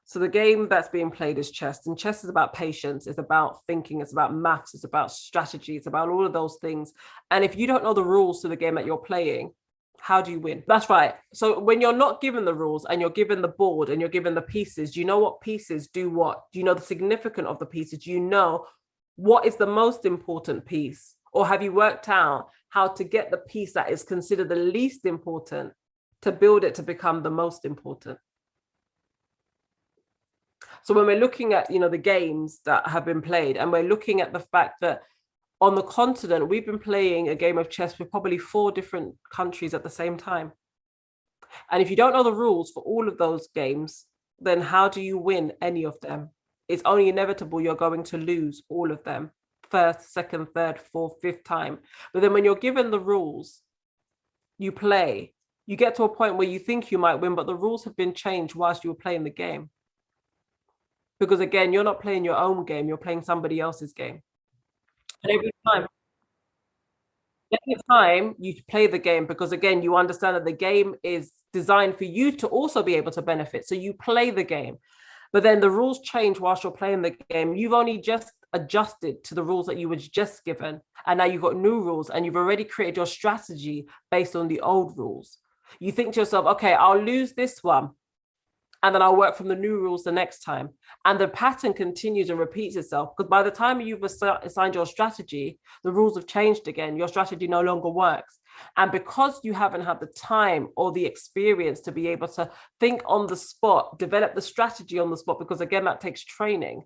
So the game that's being played is chess, and chess is about patience, it's about thinking, it's about maths, it's about strategy, it's about all of those things. And if you don't know the rules to the game that you're playing, how do you win? That's right. So when you're not given the rules and you're given the board and you're given the pieces, do you know what pieces do what? Do you know the significance of the pieces? Do you know what is the most important piece? Or have you worked out how to get the piece that is considered the least important to build it to become the most important? So when we're looking at, the games that have been played, and we're looking at the fact that on the continent, we've been playing a game of chess with probably 4 different countries at the same time. And if you don't know the rules for all of those games, then how do you win any of them? It's only inevitable you're going to lose all of them, first, second, third, fourth, fifth time. But then when you're given the rules, you play, you get to a point where you think you might win, but the rules have been changed whilst you were playing the game. Because again, you're not playing your own game, you're playing somebody else's game. And every time you play the game, because again, you understand that the game is designed for you to also be able to benefit. So you play the game, but then the rules change whilst you're playing the game. You've only just adjusted to the rules that you were just given. And now you've got new rules and you've already created your strategy based on the old rules. You think to yourself, okay, I'll lose this one, and then I'll work from the new rules the next time. And the pattern continues and repeats itself, because by the time you've assigned your strategy, the rules have changed again. Your strategy no longer works. And because you haven't had the time or the experience to be able to think on the spot, develop the strategy on the spot, because again, that takes training.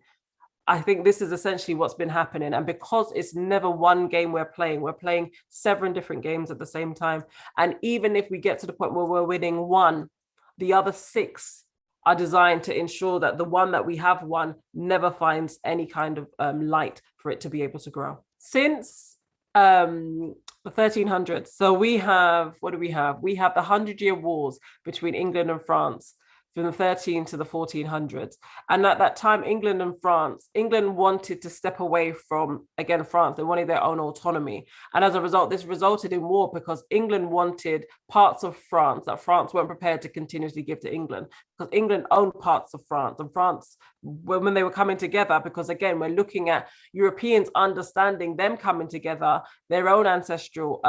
I think this is essentially what's been happening. And because it's never one game we're playing 7 different games at the same time. And even if we get to the point where we're winning one, the other 6 are designed to ensure that the one that we have won never finds any kind of light for it to be able to grow. Since the 1300s, so we have, what do we have? We have the 100-year wars between England and France from the 13 to the 1400s. And at that time, England wanted to step away from, again, France. They wanted their own autonomy. And as a result, this resulted in war because England wanted parts of France that France weren't prepared to continuously give to England, because England owned parts of France. And France, when they were coming together, because again, we're looking at Europeans understanding them coming together, their own ancestral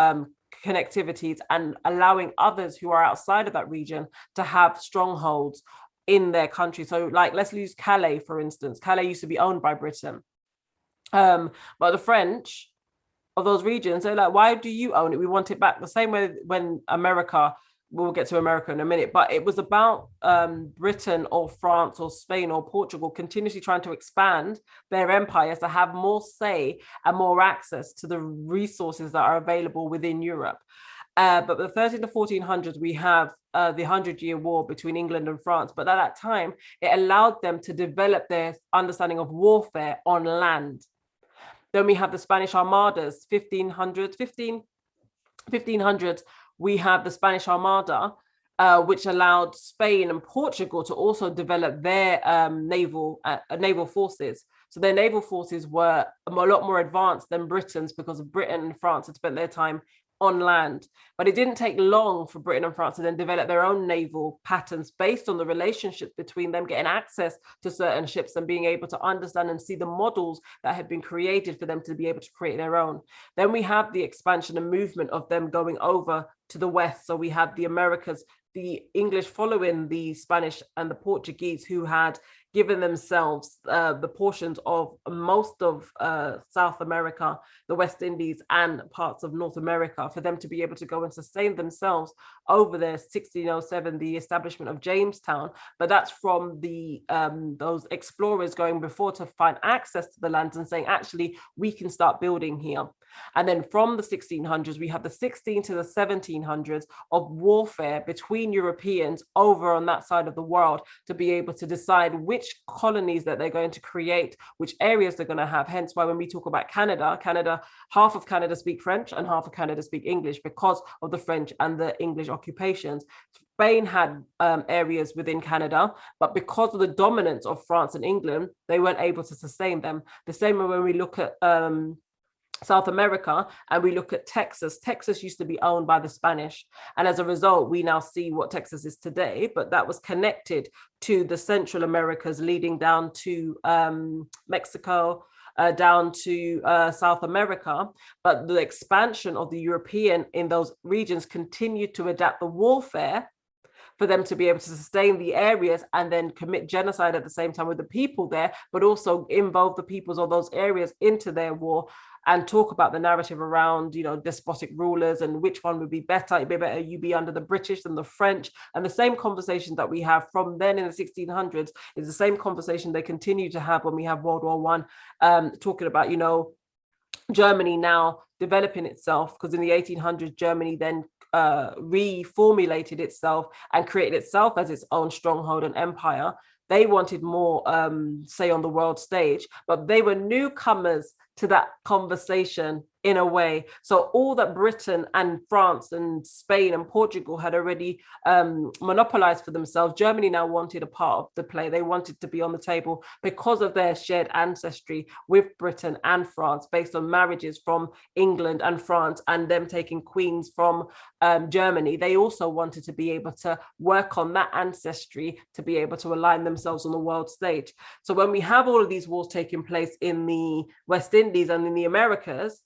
connectivities, and allowing others who are outside of that region to have strongholds in their country. So like, let's use Calais, for instance. Calais used to be owned by Britain. But the French of those regions, they're like, why do you own it? We want it back. The same way when America, we'll get to America in a minute, but it was about Britain or France or Spain or Portugal continuously trying to expand their empires to have more say and more access to the resources that are available within Europe. But the 13 to 1400s, we have the 100-year war between England and France. But at that time, it allowed them to develop their understanding of warfare on land. Then we have the Spanish Armadas, 1500s, we have the Spanish Armada, which allowed Spain and Portugal to also develop their naval forces. So their naval forces were a lot more advanced than Britain's, because Britain and France had spent their time on land. But it didn't take long for Britain and France to then develop their own naval patterns based on the relationship between them getting access to certain ships and being able to understand and see the models that had been created for them to be able to create their own. Then we have the expansion and movement of them going over to the West. So we have the Americas, the English following the Spanish and the Portuguese, who had given themselves the portions of most of South America, the West Indies, and parts of North America, for them to be able to go and sustain themselves over there. 1607, the establishment of Jamestown, but that's from the those explorers going before to find access to the lands and saying, actually, we can start building here. And then from the 1600s, we have the 16 to the 1700s of warfare between Europeans over on that side of the world to be able to decide which colonies that they're going to create, which areas they're going to have. Hence why when we talk about Canada, half of Canada speak French and half of Canada speak English because of the French and the English occupations. Spain had areas within Canada, but because of the dominance of France and England, they weren't able to sustain them. The same way when we look at South America, and we look at Texas. Texas used to be owned by the Spanish. And as a result, we now see what Texas is today, but that was connected to the Central Americas leading down to Mexico, down to South America. But the expansion of the European in those regions continued to adapt the warfare for them to be able to sustain the areas and then commit genocide at the same time with the people there, but also involve the peoples of those areas into their war and talk about the narrative around, you know, despotic rulers and which one would be better. It'd be better you be under the British than the French. And the same conversation that we have from then in the 1600s is the same conversation they continue to have when we have World War I, talking about, you know, Germany now developing itself, because in the 1800s, Germany then reformulated itself and created itself as its own stronghold and empire. They wanted more say on the world stage, but they were newcomers to that conversation in a way. So all that Britain and France and Spain and Portugal had already monopolized for themselves, Germany now wanted a part of the play. They wanted to be on the table because of their shared ancestry with Britain and France, based on marriages from England and France and them taking queens from Germany. They also wanted to be able to work on that ancestry to be able to align themselves on the world stage. So when we have all of these wars taking place in the West Indies and in the Americas,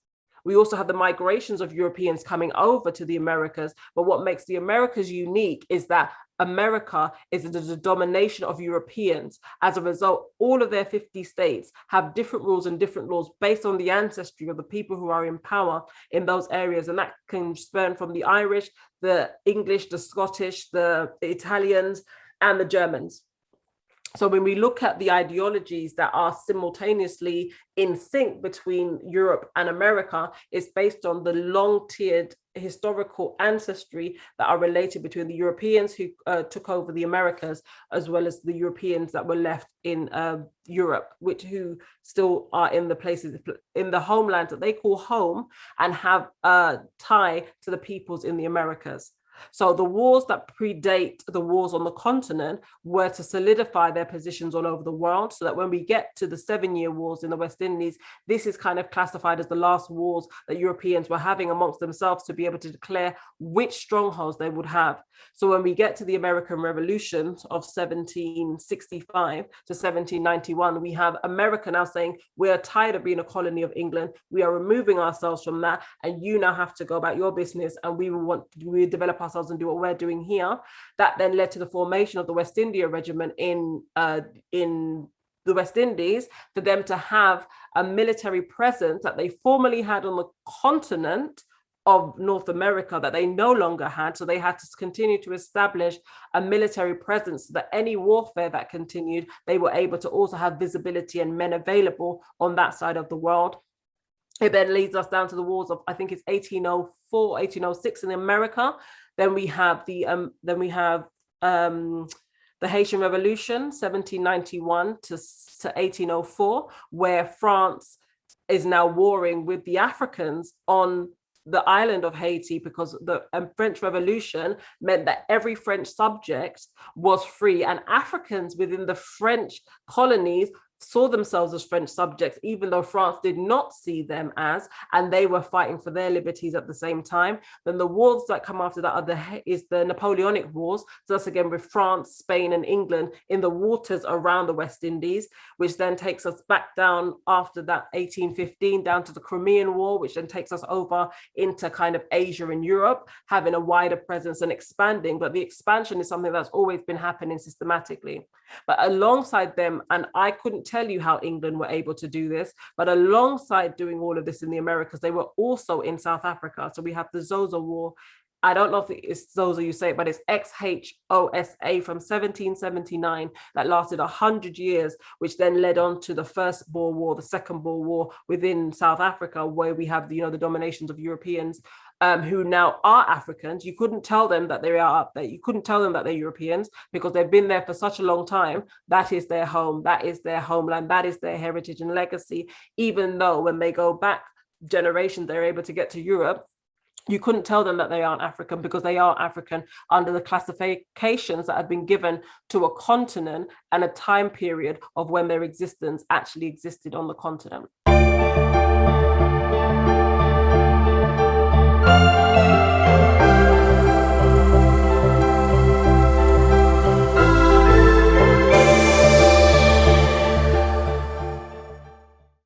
we also have the migrations of Europeans coming over to the Americas. But what makes the Americas unique is that America is the domination of Europeans. As a result, all of their 50 states have different rules and different laws based on the ancestry of the people who are in power in those areas. And that can span from the Irish, the English, the Scottish, the Italians, and the Germans. So when we look at the ideologies that are simultaneously in sync between Europe and America, it's based on the long-tiered historical ancestry that are related between the Europeans who took over the Americas, as well as the Europeans that were left in Europe, who still are in the places, in the homelands that they call home, and have a tie to the peoples in the Americas. So the wars that predate the wars on the continent were to solidify their positions all over the world, so that when we get to the 7-year wars in the West Indies, this is kind of classified as the last wars that Europeans were having amongst themselves to be able to declare which strongholds they would have. So when we get to the American Revolution of 1765 to 1791, we have America now saying, we are tired of being a colony of England. We are removing ourselves from that, and you now have to go about your business, and we develop ourselves and do what we're doing here. That then led to the formation of the West India Regiment in the West Indies, for them to have a military presence that they formerly had on the continent of North America that they no longer had. So they had to continue to establish a military presence so that any warfare that continued, they were able to also have visibility and men available on that side of the world. It then leads us down to the wars of, I think it's 1804, 1806 in America. Then we have the Haitian Revolution, 1791 to 1804, where France is now warring with the Africans on the island of Haiti, because the French Revolution meant that every French subject was free, and Africans within the French colonies saw themselves as French subjects, even though France did not see them as, and they were fighting for their liberties at the same time. Then the wars that come after that is the Napoleonic Wars. So that's again with France, Spain, and England in the waters around the West Indies, which then takes us back down after that 1815 down to the Crimean War, which then takes us over into kind of Asia and Europe, having a wider presence and expanding. But the expansion is something that's always been happening systematically. But alongside them, and I couldn't tell you how England were able to do this, but alongside doing all of this in the Americas, they were also in South Africa. So we have the Xhosa War. I don't know if it's Xhosa you say it, but it's XHOSA from 1779 that lasted 100 years, which then led on to the First Boer War, the Second Boer War within South Africa, where we have the dominations of Europeans who now are Africans. You couldn't tell them that you couldn't tell them that they're Europeans, because they've been there for such a long time. That is their home, that is their homeland, that is their heritage and legacy. Even though when they go back generations, they're able to get to Europe, you couldn't tell them that they aren't African, because they are African under the classifications that have been given to a continent and a time period of when their existence actually existed on the continent.